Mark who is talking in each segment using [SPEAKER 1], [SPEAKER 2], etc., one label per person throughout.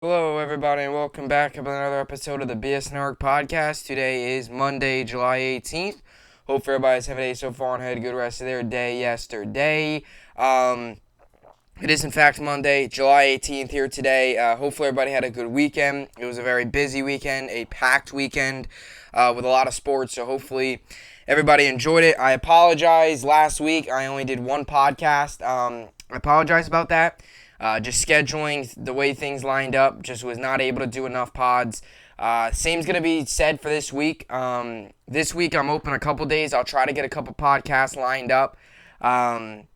[SPEAKER 1] Hello, everybody, and welcome back to another episode of the BSN podcast. Today is Monday, July 18th. Hope everybody's having a day so far and had a good rest of their day yesterday. It is, in fact, Monday, July 18th here today. Hopefully everybody had a good weekend. It was a very busy weekend, a packed weekend with a lot of sports, so hopefully everybody enjoyed it. I apologize. Last week I only did one podcast. I apologize about that. Just scheduling, the way things lined up, just was not able to do enough pods. Same's going to be said for this week. This week I'm open a couple days. I'll try to get a couple podcasts lined up. And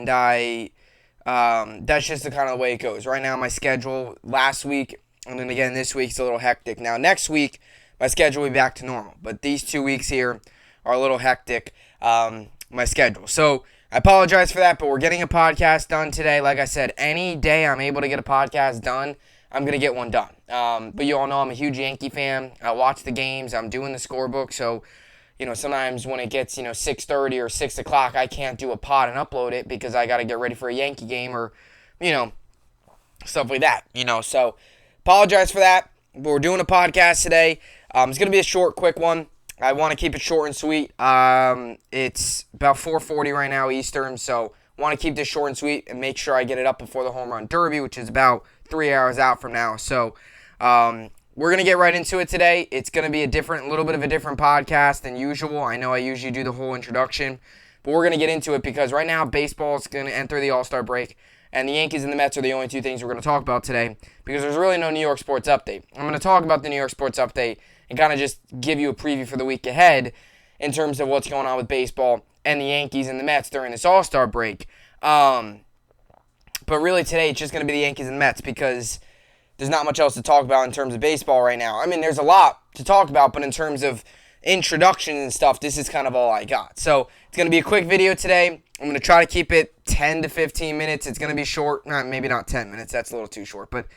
[SPEAKER 1] that's just the kind of way it goes. Right now my schedule last week and then again this week's a little hectic. Now next week my schedule will be back to normal. But these 2 weeks here are a little hectic, my schedule. So I apologize for that, but we're getting a podcast done today. Like I said, any day I'm able to get a podcast done, I'm going to get one done. But you all know I'm a huge Yankee fan. I watch the games. I'm doing the scorebook. So, sometimes when it gets, 6:30 or 6 o'clock, I can't do a pod and upload it because I got to get ready for a Yankee game or, stuff like that. So apologize for that. But we're doing a podcast today. It's going to be a short, quick one. I want to keep it short and sweet. It's about 4:40 right now Eastern, so I want to keep this short and sweet and make sure I get it up before the Home Run Derby, which is about 3 hours out from now. So we're going to get right into it today. It's going to be a little bit of a different podcast than usual. I know I usually do the whole introduction, but we're going to get into it because right now baseball is going to enter the All-Star break, and the Yankees and the Mets are the only two things we're going to talk about today because there's really no New York sports update. I'm going to talk about the New York sports update and kind of just give you a preview for the week ahead in terms of what's going on with baseball and the Yankees and the Mets during this All-Star break. But really today it's just going to be the Yankees and the Mets because there's not much else to talk about in terms of baseball right now. I mean, there's a lot to talk about, but in terms of introduction and stuff, this is kind of all I got. So it's going to be a quick video today. I'm going to try to keep it 10 to 15 minutes. It's going to be short. Maybe not 10 minutes. That's a little too short. But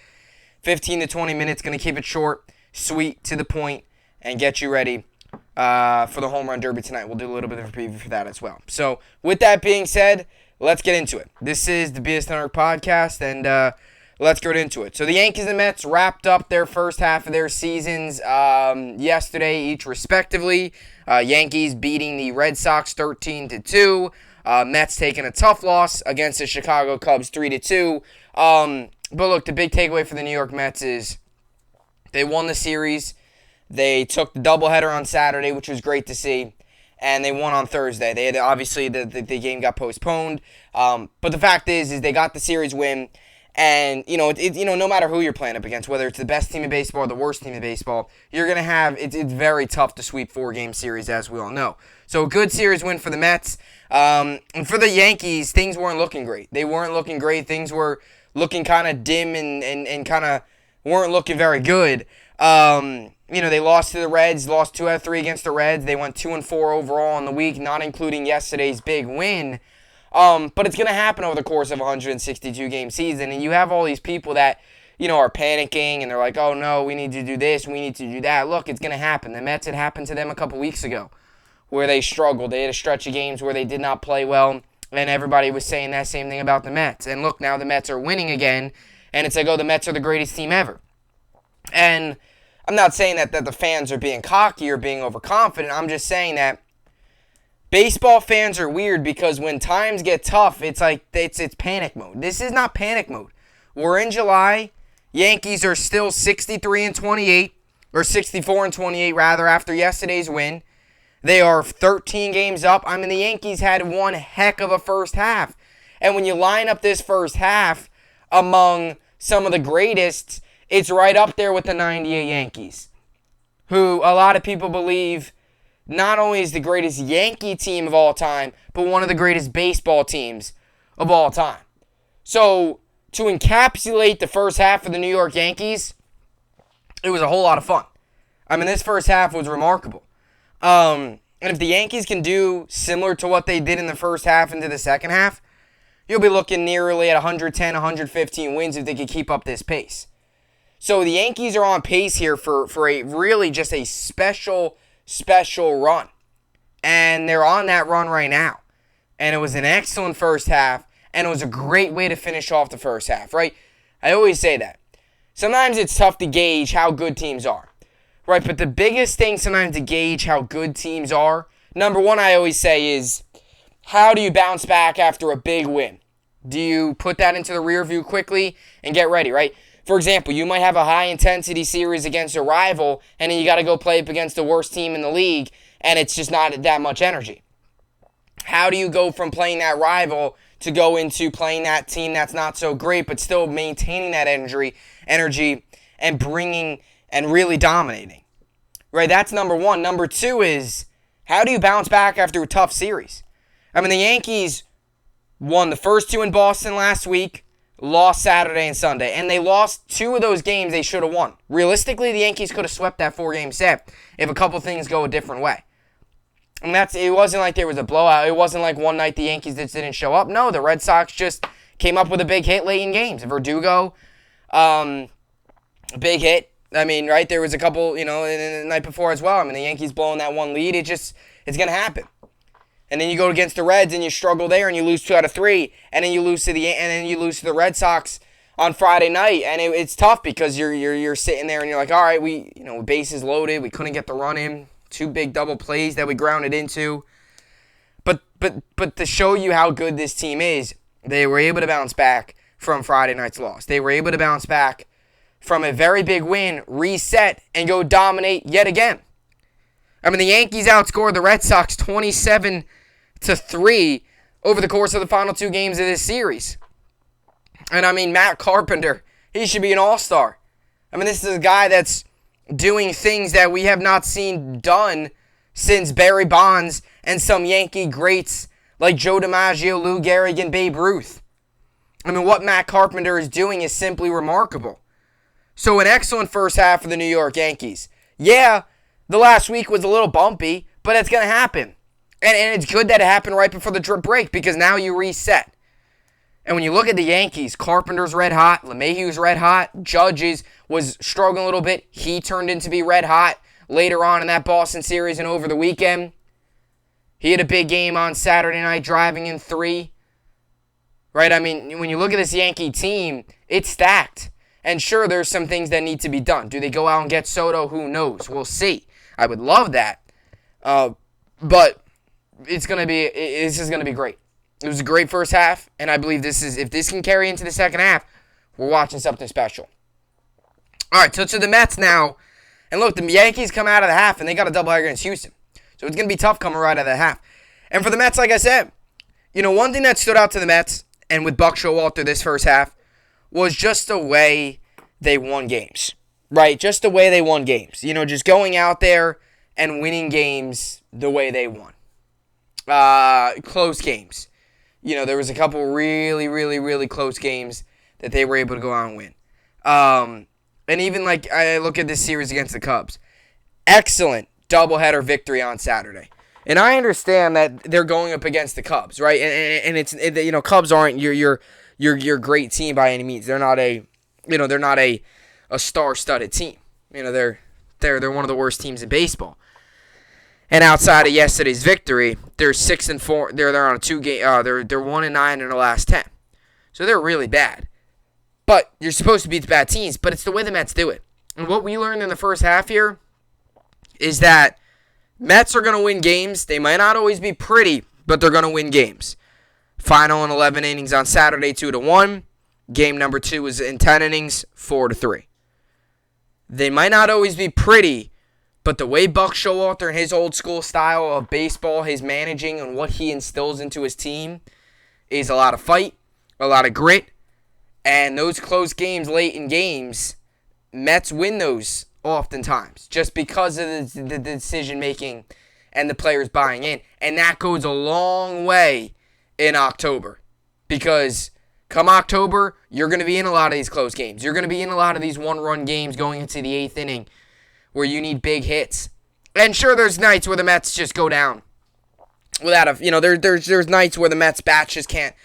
[SPEAKER 1] 15 to 20 minutes. Going to keep it short, sweet, to the point, and get you ready for the Home Run Derby tonight. We'll do a little bit of a preview for that as well. So with that being said, let's get into it. This is the BSN podcast, and let's get into it. So the Yankees and Mets wrapped up their first half of their seasons yesterday, each respectively. Yankees beating the Red Sox 13-2. Mets taking a tough loss against the Chicago Cubs 3-2. But look, the big takeaway for the New York Mets is they won the series. They took the doubleheader on Saturday, which was great to see, and they won on Thursday. They had obviously the game got postponed, but the fact is they got the series win. And no matter who you're playing up against, whether it's the best team in baseball or the worst team in baseball, you're gonna have it's very tough to sweep 4-game series, as we all know. So a good series win for the Mets, and for the Yankees, things weren't looking great. They weren't looking great. Things were looking kind of dim and kind of weren't looking very good. They lost to the Reds, lost 2 out of 3 against the Reds. They went 2-4 overall in the week, not including yesterday's big win. But it's going to happen over the course of a 162-game season, and you have all these people that, are panicking, and they're like, oh, no, we need to do this, we need to do that. Look, it's going to happen. The Mets, it happened to them a couple weeks ago where they struggled. They had a stretch of games where they did not play well, and everybody was saying that same thing about the Mets. And look, now the Mets are winning again, and it's like, oh, the Mets are the greatest team ever. And I'm not saying that the fans are being cocky or being overconfident. I'm just saying that baseball fans are weird because when times get tough, it's like it's panic mode. This is not panic mode. We're in July. Yankees are still 63-28, or 64-28 rather, after yesterday's win. They are 13 games up. I mean, the Yankees had one heck of a first half. And when you line up this first half among some of the greatest, it's right up there with the 98 Yankees, who a lot of people believe not only is the greatest Yankee team of all time, but one of the greatest baseball teams of all time. So, to encapsulate the first half of the New York Yankees, it was a whole lot of fun. I mean, this first half was remarkable. And if the Yankees can do similar to what they did in the first half into the second half, you'll be looking nearly at 110, 115 wins if they can keep up this pace. So the Yankees are on pace here for a really just a special run. And they're on that run right now. And it was an excellent first half, and it was a great way to finish off the first half, right? I always say that. sometimes it's tough to gauge how good teams are, right? But the biggest thing sometimes to gauge how good teams are, number one, I always say is, how do you bounce back after a big win? Do you put that into the rear view quickly and get ready, right? For example, you might have a high-intensity series against a rival, and then you got to go play up against the worst team in the league, and it's just not that much energy. How do you go from playing that rival to go into playing that team that's not so great, but still maintaining that energy and bringing and really dominating? Right, that's number one. Number two is, how do you bounce back after a tough series? I mean, the Yankees won the first two in Boston last week, lost Saturday and Sunday, and they lost two of those games they should have won. Realistically, the Yankees could have swept that 4-game set if a couple things go a different way. And it wasn't like there was a blowout. It wasn't like one night the Yankees just didn't show up. No, the Red Sox just came up with a big hit late in games. Verdugo, big hit. I mean, right, there was a couple, the night before as well. I mean, the Yankees blowing that one lead, it's going to happen. And then you go against the Reds and you struggle there and you lose 2 out of 3, and then you lose to the Red Sox on Friday night, and it's tough because you're sitting there and you're like, all right, bases loaded, we couldn't get the run in, 2 big double plays that we grounded into. But to show you how good this team is, they were able to bounce back from Friday night's loss. They were able to bounce back from a very big win, reset, and go dominate yet again. I mean, the Yankees outscored the Red Sox 27-3 over the course of the final 2 games of this series. And I mean, Matt Carpenter, he should be an all-star. I mean, this is a guy that's doing things that we have not seen done since Barry Bonds and some Yankee greats like Joe DiMaggio, Lou Gehrig, and Babe Ruth. I mean, what Matt Carpenter is doing is simply remarkable. So an excellent first half for the New York Yankees. Yeah, the last week was a little bumpy, but it's going to happen. And it's good that it happened right before the break because now you reset. And when you look at the Yankees, Carpenter's red hot, LeMahieu's red hot, Judge was struggling a little bit. He turned into be red hot later on in that Boston series and over the weekend. He had a big game on Saturday night, driving in 3. Right? I mean, when you look at this Yankee team, it's stacked. And sure, there's some things that need to be done. Do they go out and get Soto? Who knows? We'll see. I would love that. But this is going to be great. It was a great first half, and I believe if this can carry into the second half, we're watching something special. All right, so to the Mets now. And look, the Yankees come out of the half, and they got a doubleheader against Houston. So it's going to be tough coming right out of the half. And for the Mets, like I said, one thing that stood out to the Mets, and with Buck Showalter this first half, was just the way they won games, right? Just the way they won games. Just going out there and winning games the way they won. Close games. There was a couple really, really, really close games that they were able to go out and win. And even like I look at this series against the Cubs. Excellent doubleheader victory on Saturday. And I understand that they're going up against the Cubs, right? And it's Cubs aren't your great team by any means. They're not a star-studded team. They're one of the worst teams in baseball. And outside of yesterday's victory, they're 6-4. They're on a 2-game. They're 1-9 in the last 10. So they're really bad. But you're supposed to beat the bad teams. But it's the way the Mets do it. And what we learned in the first half here is that Mets are going to win games. They might not always be pretty, but they're going to win games. Final in 11 innings on Saturday, 2-1. Game number 2 was in 10 innings, 4-3. They might not always be pretty, but the way Buck Showalter and his old school style of baseball, his managing and what he instills into his team is a lot of fight, a lot of grit, and those close games late in games, Mets win those oftentimes just because of the decision-making and the players buying in. And that goes a long way in October because come October, you're going to be in a lot of these close games. You're going to be in a lot of these one-run games going into the 8th inning where you need big hits. And sure, there's nights where the Mets just go down without there's nights where the Mets bats just can't,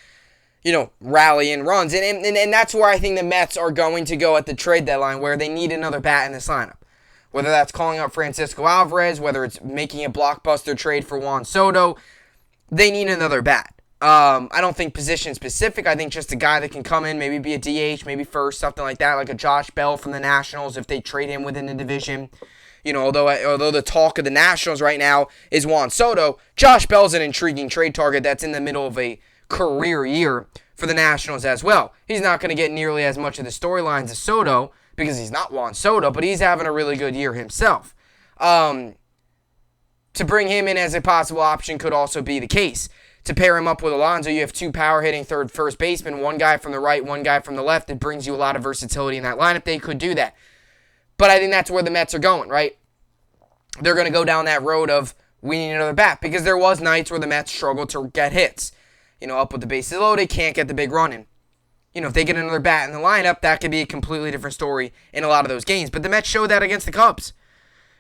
[SPEAKER 1] rally in runs. And that's where I think the Mets are going to go at the trade deadline, where they need another bat in this lineup. Whether that's calling up Francisco Alvarez, whether it's making a blockbuster trade for Juan Soto, they need another bat. I don't think position specific. I think just a guy that can come in, maybe be a DH, maybe first, something like that, like a Josh Bell from the Nationals if they trade him within the division. Although the talk of the Nationals right now is Juan Soto, Josh Bell's an intriguing trade target that's in the middle of a career year for the Nationals as well. He's not going to get nearly as much of the storylines as Soto because he's not Juan Soto, but he's having a really good year himself. To bring him in as a possible option could also be the case. To pair him up with Alonso, you have two power-hitting first basemen, one guy from the right, one guy from the left. It brings you a lot of versatility in that lineup. They could do that. But I think that's where the Mets are going, right? They're going to go down that road of we need another bat because there was nights where the Mets struggled to get hits. Up with the bases loaded, can't get the big run in. If they get another bat in the lineup, that could be a completely different story in a lot of those games. But the Mets showed that against the Cubs.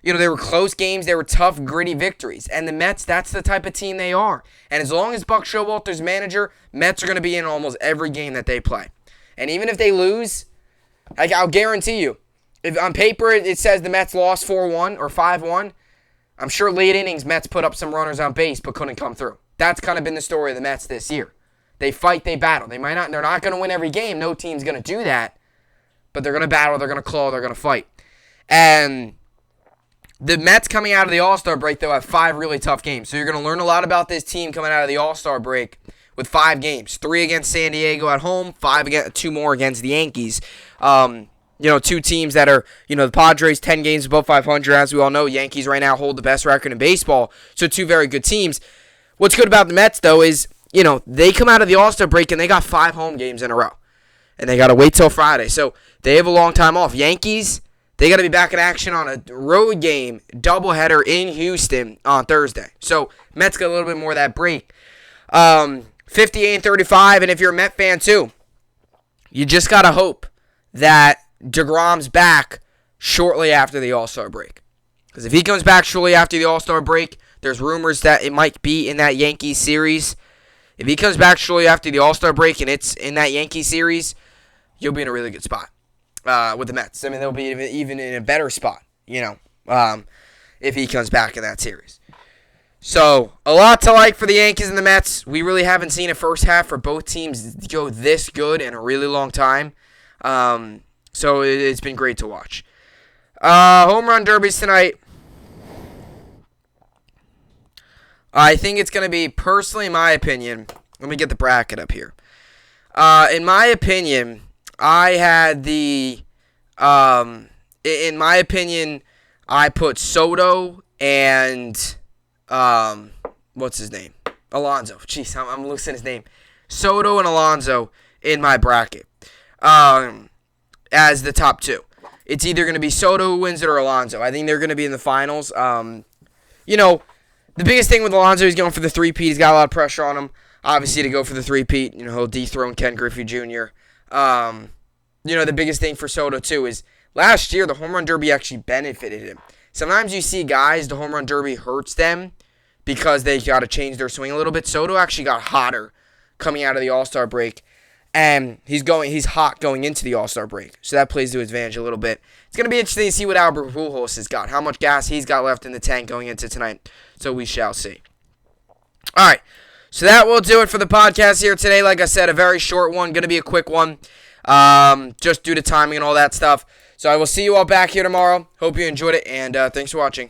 [SPEAKER 1] They were close games. They were tough, gritty victories. And the Mets, that's the type of team they are. And as long as Buck Showalter's manager, Mets are going to be in almost every game that they play. And even if they lose, I'll guarantee you, if on paper it says the Mets lost 4-1 or 5-1, I'm sure late innings Mets put up some runners on base but couldn't come through. That's kind of been the story of the Mets this year. They fight, they battle. They're not going to win every game. No team's going to do that. But they're going to battle, they're going to claw, they're going to fight. And the Mets coming out of the All-Star break, though, have 5 really tough games. So you're going to learn a lot about this team coming out of the All-Star break with 5 games. 3 against San Diego at home, 2 more against the Yankees. 2 teams that are, the Padres 10 games above 500. As we all know, Yankees right now hold the best record in baseball. So 2 very good teams. What's good about the Mets, though, is, they come out of the All-Star break and they got 5 home games in a row. And they got to wait till Friday. So they have a long time off. Yankees, they got to be back in action on a road game, doubleheader in Houston on Thursday. So Mets got a little bit more of that break. 58-35, and if you're a Met fan too, you just got to hope that DeGrom's back shortly after the All-Star break. Because if he comes back shortly after the All-Star break, there's rumors that it might be in that Yankees series. If he comes back shortly after the All-Star break and it's in that Yankees series, you'll be in a really good spot with the Mets. I mean, they'll be even in a better spot, if he comes back in that series. So, a lot to like for the Yankees and the Mets. We really haven't seen a first half for both teams go this good in a really long time. So, it's been great to watch. Home run derbies tonight. I think it's going to be, personally, in my opinion, let me get the bracket up here. In my opinion, I had I put Soto and, what's his name? Alonso. Jeez, I'm losing his name. Soto and Alonso in my bracket as the top 2. It's either going to be Soto who wins it or Alonso. I think they're going to be in the finals. The biggest thing with Alonso, he's going for the three-peat. He's got a lot of pressure on him, obviously, to go for the three-peat. He'll dethrone Ken Griffey Jr. The biggest thing for Soto, too, is last year the home run derby actually benefited him. Sometimes you see guys, the home run derby hurts them because they got to change their swing a little bit. Soto actually got hotter coming out of the All-Star break, and he's hot going into the All-Star break. So that plays to his advantage a little bit. It's going to be interesting to see what Albert Pujols has got, how much gas he's got left in the tank going into tonight. So we shall see. All right, so that will do it for the podcast here today. Like I said, a very short one, going to be a quick one, just due to timing and all that stuff. So I will see you all back here tomorrow. Hope you enjoyed it, and thanks for watching.